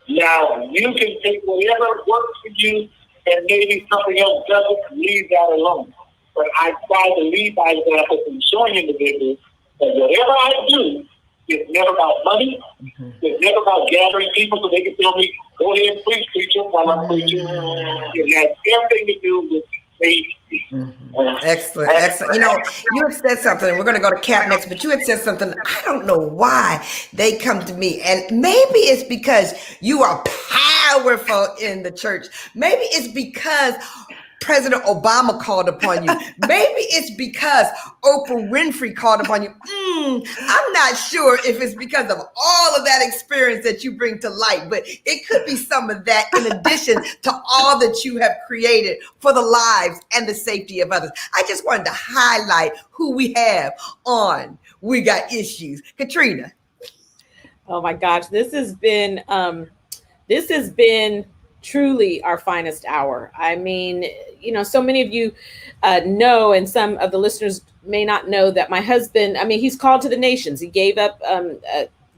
Now, you can take whatever works for you and maybe something else doesn't, leave that alone. But I try to lead by example and showing individuals that whatever I do is never about money. Mm-hmm. It's never about gathering people so they can tell me, go ahead and preach, preacher, while I'm preaching. It has everything to do with faith. Mm-hmm. Excellent. You know, you have said something, we're going to go to Cap next, but you had said something, I don't know why they come to me. And maybe it's because you are powerful in the church. Maybe it's because President Obama called upon you. Maybe it's because Oprah Winfrey called upon you. I'm not sure if it's because of all of that experience that you bring to light, but it could be some of that in addition to all that you have created for the lives and the safety of others. I just wanted to highlight who we have on We Got Issues. Katrina. Oh my gosh, this has been truly our finest hour. I mean, you know, so many of you know, and some of the listeners may not know that my husband, I mean, he's called to the nations. He gave up,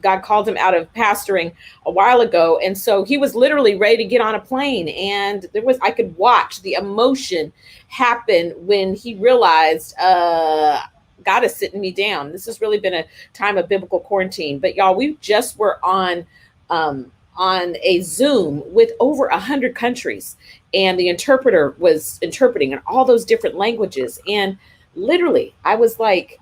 God called him out of pastoring a while ago. And so he was literally ready to get on a plane. And I could watch the emotion happen when he realized, God is sitting me down. This has really been a time of biblical quarantine. But y'all, we just were on a Zoom with over 100 countries, and the interpreter was interpreting in all those different languages. And literally, I was like,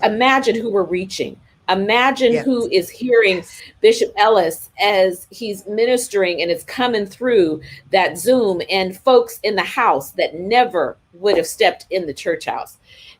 imagine who we're reaching. Imagine who is hearing Bishop Ellis as he's ministering and it's coming through that Zoom, and folks in the house that never would have stepped in the church house.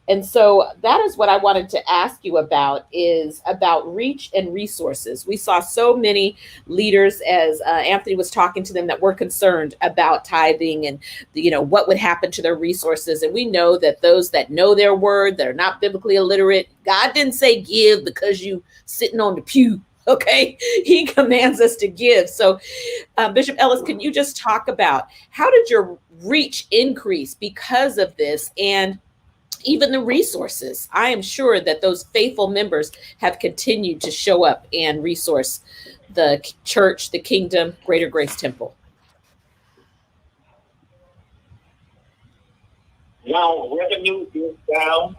And so that is what I wanted to ask you about, is about reach and resources. We saw so many leaders, as Anthony was talking to them, that were concerned about tithing and, you know, what would happen to their resources. And we know that those that know their word, that are not biblically illiterate, God didn't say give because you sitting on the pew. Okay, he commands us to give. So Bishop Ellis, can you just talk about how did your reach increase because of this? And even the resources. I am sure that those faithful members have continued to show up and resource the church, the kingdom, Greater Grace Temple. Now revenue is down,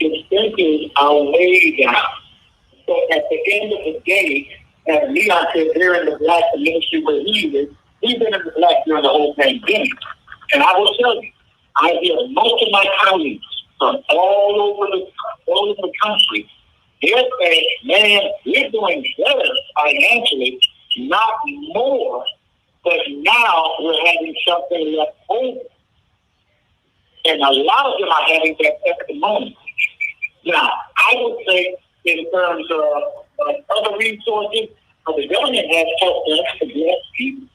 expenses are way down. So at the end of the day, as Leon said, they're in the black ministry where he is. He's been in the black during the whole pandemic. And I will tell you, I hear most of my colleagues from all over the country, they're saying, man, we're doing better financially, not more, but now we're having something left over. And a lot of them are having that at the moment. Now, I would say in terms of other resources, the government has helped us to bless people.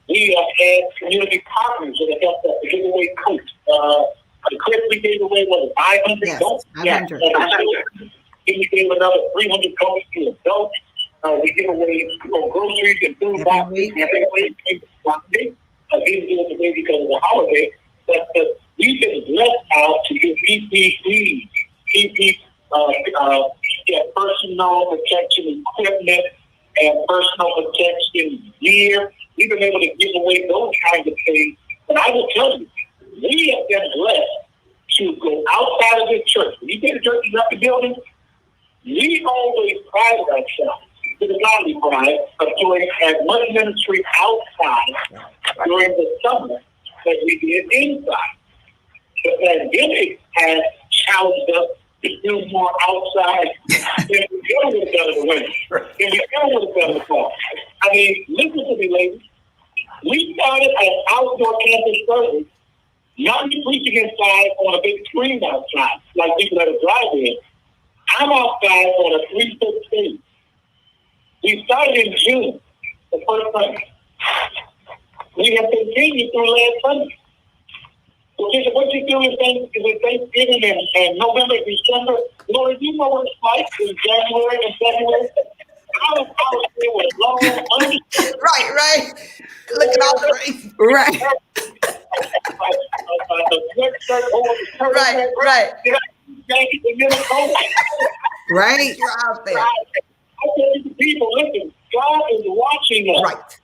We have had community partners that have helped us to give away coats. The clip we gave away was 500 Yes, coats. 500. We gave another 300 coats to adults. We give away groceries and food boxes every week. We didn't do it today because of the holiday, but we've been blessed out to give PPE, personal protection equipment and personal protection gear. We've been able to give away those kinds of things. But I will tell you, we have been blessed to go outside of this church. When you say the church is up the building, we always pride ourselves to the godly pride of doing as much ministry outside during the summer as we did inside. The pandemic has challenged us to do more outside than we ever would have done in the winter, than we ever would have done in the fall. I mean, listen to me, ladies. We started an outdoor campus service, not preaching inside on a big screen outside, like people that are driving. I'm outside on a 3-foot stage. We started in June, the first Sunday. We have continued through last Sunday. What you do is Thanksgiving and November, December. Lord, you know what it's like in January and February. I was there with long Right. Look at all the race. Right. Right. You're out there. I tell you, people, listen, God is watching us. Right.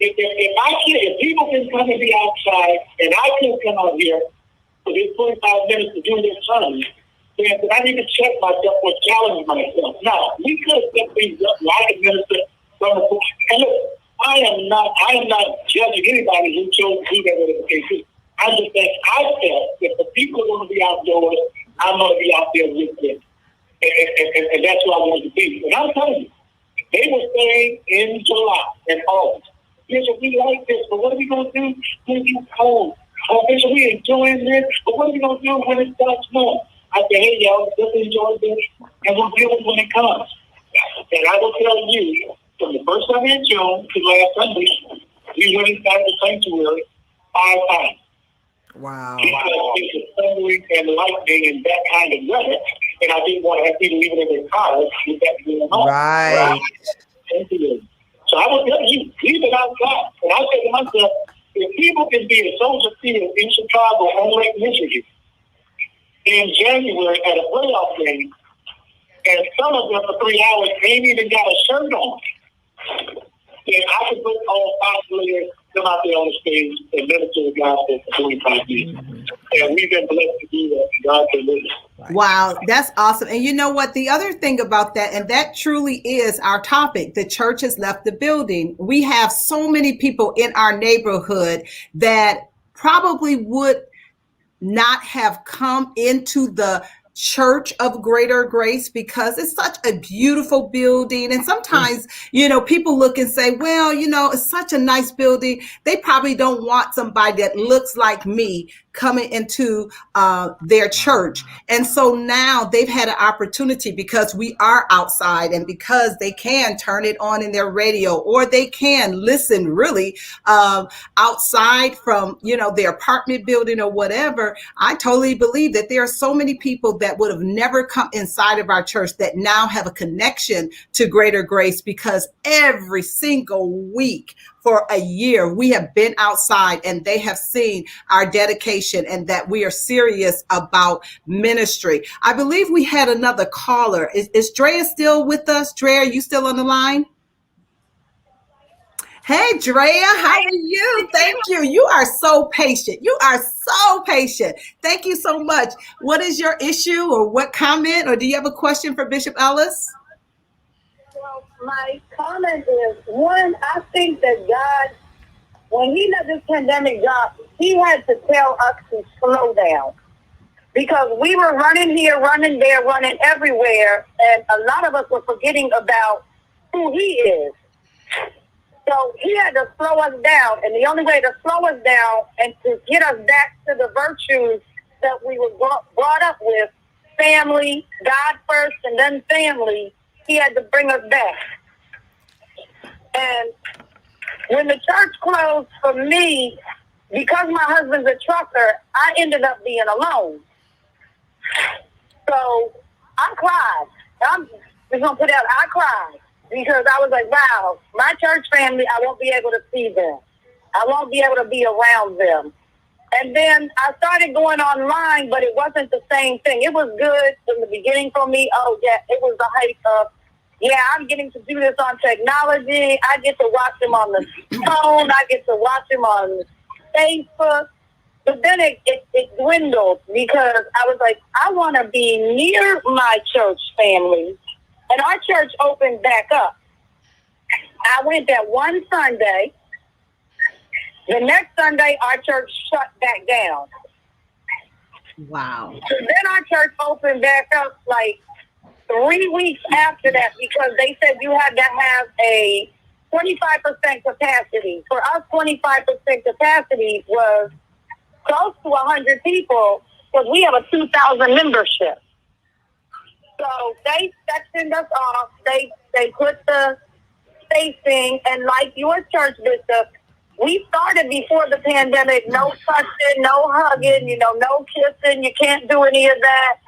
If people can come and be outside, and I can come out here for these 45 minutes to do this sermon, then I need to check myself or challenge myself. Now, we could set things up like a minister. And look, I am not judging anybody who chose to do that with the case. I'm just saying, I felt if the people are going to be outdoors, I'm going to be out there with them. And that's who I want to be. And I'm telling you, they were saying in July and August, Bishop, we like this, but what are we going to do when it's cold? Oh, Bishop, we enjoying this, but what are we going to do when it starts snowing? I said, hey, y'all, just enjoy this, and we'll deal with it when it comes. And I will tell you, from the first Sunday in June to last Sunday, we went inside the sanctuary 5 times. Wow. Because it's a thundering and lightning and that kind of weather, and I didn't want to have people even in their cars with that going on. Right. So I will tell you, leave it outside. And I say to myself, if people can be a Soldier Field in Chicago on Lake Michigan in January at a playoff game, and some of them for 3 hours ain't even got a shirt on, then I can put all 5 players, come out there on the stage and minister to God for 25 years. And we've been blessed to do that. God can live. Wow, that's awesome. And you know what? The other thing about that, and that truly is our topic, the church has left the building. We have so many people in our neighborhood that probably would not have come into the Church of Greater Grace because it's such a beautiful building. And sometimes, people look and say, well, it's such a nice building. They probably don't want somebody that looks like me coming into their church. And so now they've had an opportunity because we are outside and because they can turn it on in their radio or they can listen really outside from, their apartment building or whatever. I totally believe that there are so many people that would have never come inside of our church that now have a connection to Greater Grace because every single week for a year. We have been outside and they have seen our dedication and that we are serious about ministry. I believe we had another caller. Is Drea still with us? Drea, are you still on the line? Hey, Drea, how are you? Thank you. You are so patient. You are so patient. Thank you so much. What is your issue or what comment, or do you have a question for Bishop Ellis? Well, my comment is, one, I think that God, when he let this pandemic drop, he had to tell us to slow down. Because we were running here, running there, running everywhere, and a lot of us were forgetting about who he is. So he had to slow us down, and the only way to slow us down and to get us back to the virtues that we were brought up with, family, God first, and then family, he had to bring us back. And when the church closed for me, because my husband's a trucker, I ended up being alone. So I cried. I'm just going to put out, I cried. Because I was like, wow, my church family, I won't be able to see them. I won't be able to be around them. And then I started going online, but it wasn't the same thing. It was good in the beginning for me. Oh, yeah, it was the hype of, yeah, I'm getting to do this on technology. I get to watch them on the phone. I get to watch them on Facebook. But then it dwindled because I was like, I want to be near my church family. And our church opened back up. I went that one Sunday. The next Sunday, our church shut back down. Wow. So then our church opened back up like 3 weeks after that because they said you had to have a 25% capacity. For us, 25% capacity was close to 100 people because we have a 2,000 membership. So they sectioned us off. They put the spacing, and like your church, Bishop, we started before the pandemic. No touching, no hugging, no kissing. You can't do any of that.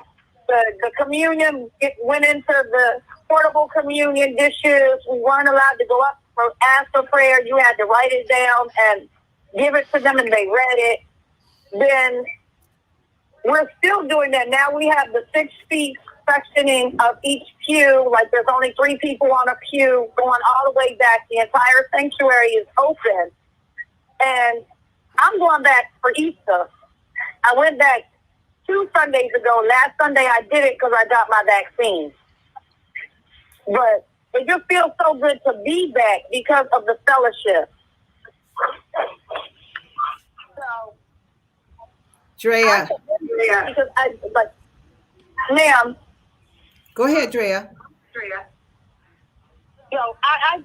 The communion went into the portable communion dishes. We weren't allowed to go up for ask for prayer. You had to write it down and give it to them, and they read it. Then we're still doing that. Now we have the 6 feet sectioning of each pew, like there's only 3 people on a pew going all the way back. The entire sanctuary is open. And I'm going back for Easter. I went back 2 Sundays ago. Last Sunday I did it because I got my vaccine. But it just feels so good to be back because of the fellowship. So, Drea. Because ma'am. Go ahead, Drea. So I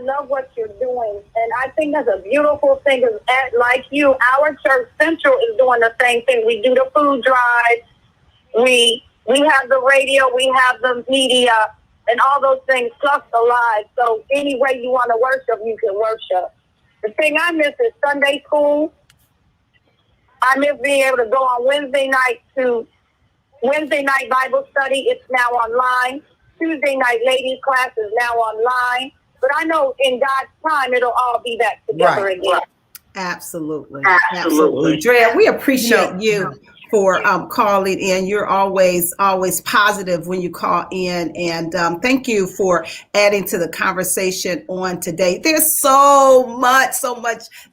love what you're doing, and I think that's a beautiful thing. Cause like you, our church central is doing the same thing. We do the food drive, we have the radio, we have the media, and all those things plus the live. So any way you want to worship, you can worship. The thing I miss is Sunday school. I miss being able to go on Wednesday night Bible study. It's now online. Tuesday night ladies class is now online. But I know in God's time, it'll all be back together again. Absolutely. Drea, we appreciate you for calling in. You're always positive when you call in, and thank you for adding to the conversation on today. There's so much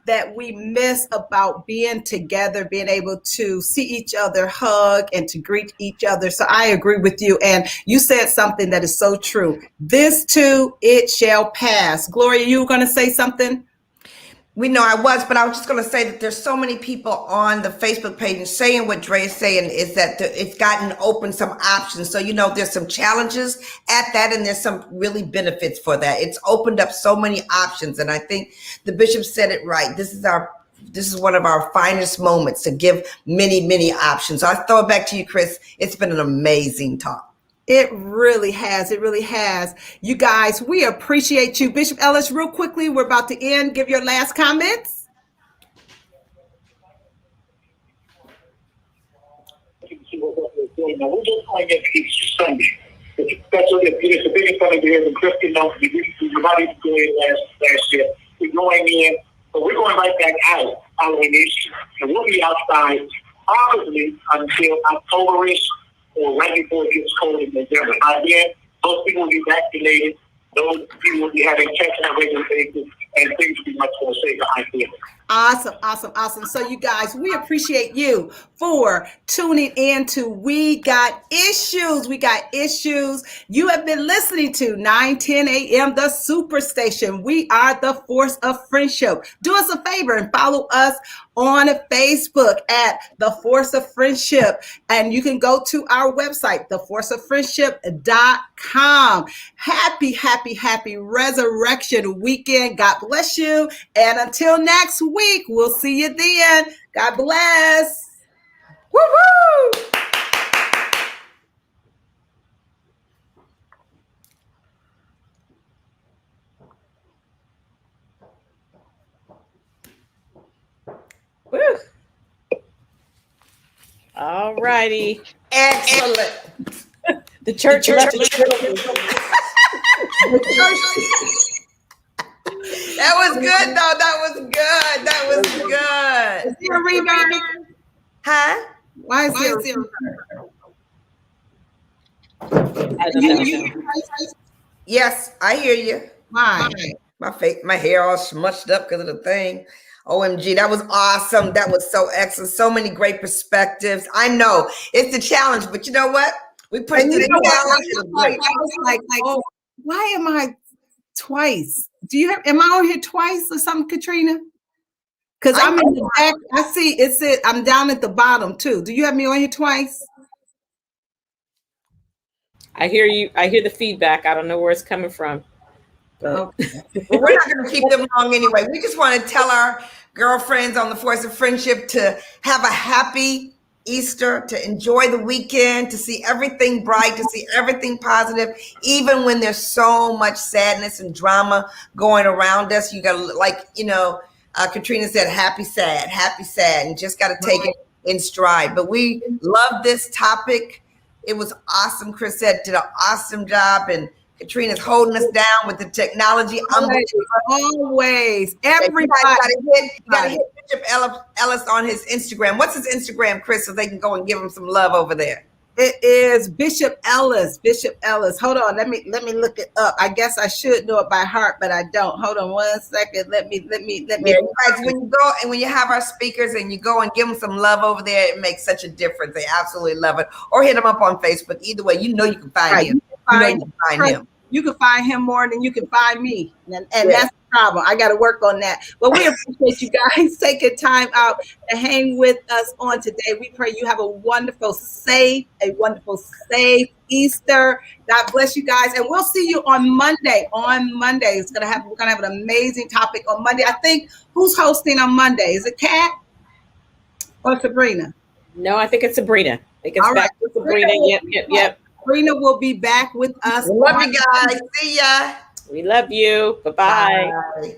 that we miss about being together, being able to see each other, hug, and to greet each other. So I agree with you, and you said something that is so true. This too, it shall pass. Gloria, you were going to say something? We know I was, but I was just going to say that there's so many people on the Facebook page and saying what Dre is saying is that it's gotten open some options. So, there's some challenges at that, and there's some really benefits for that. It's opened up so many options. And I think the bishop said it right. This is one of our finest moments to give many, many options. So I throw it back to you, Chris. It's been an amazing talk. It really has. It really has. You guys, we appreciate you. Bishop Ellis, real quickly, we're about to end. Give your last comments. We're just going to get Easter Sunday. It's the biggest Sunday we have in Christian. We might even go in last year. We're going in, but we're going right back out following this. And we'll be outside probably until October-ish or right before it gets cold in November. By then, those people will be vaccinated. Those people will be having testing on a regular basis, and things will be much more safer, I feel. Awesome, awesome, awesome. So you guys, we appreciate you for tuning in to We Got Issues. We Got Issues. You have been listening to 9:10 a.m. The Superstation. We are the Force of Friendship. Do us a favor and follow us on Facebook at The Force of Friendship. And you can go to our website, theforceoffriendship.com. Happy, happy, happy Resurrection Weekend. God bless you. And until next week, we'll see you then. God bless. Woo-hoo! Woo. All righty. Excellent. The church left the That was good, though. That was good. That was good. Is there a reverb? Huh? Why is there a reverb? Yes, I hear you. Why? My hair all smushed up because of the thing. OMG, that was awesome. That was so excellent. So many great perspectives. I know it's the challenge, but you know what? We pushed it. I was like, oh, why am I twice? Am I on here twice or something, Katrina? Because I'm in the back. I see it. I'm down at the bottom too. Do you have me on here twice? I hear you. I hear the feedback. I don't know where it's coming from. Well, we're not going to keep them long anyway. We just want to tell our girlfriends on the Force of Friendship to have a happy Easter, to enjoy the weekend, to see everything bright, to see everything positive, even when there's so much sadness and drama going around us. You got to, like, Katrina said, happy, sad, and just got to take it in stride. But we love this topic. It was awesome. Chris said did an awesome job, and Katrina's holding us down with the technology. Always. Everybody. You gotta hit Bishop Ellis on his Instagram. What's his Instagram, Chris, so they can go and give him some love over there? It is Bishop Ellis. Bishop Ellis. Hold on. Let me look it up. I guess I should know it by heart, but I don't. Hold on 1 second. Let me. Yeah, guys, when you go and when you have our speakers and you go and give them some love over there, it makes such a difference. They absolutely love it. Or hit them up on Facebook. Either way, you can find him. You can find him more than you can find me. And that's the problem. I got to work on that. But we appreciate you guys taking time out to hang with us on today. We pray you have a wonderful, safe Easter. God bless you guys. And we'll see you on Monday. We're gonna have an amazing topic on Monday. I think who's hosting on Monday? Is it Kat or Sabrina? No, I think it's Sabrina. I think it's All back right. to Sabrina. Yep. Sabrina will be back with us. We love you guys. See ya. We love you. Bye-bye. Bye.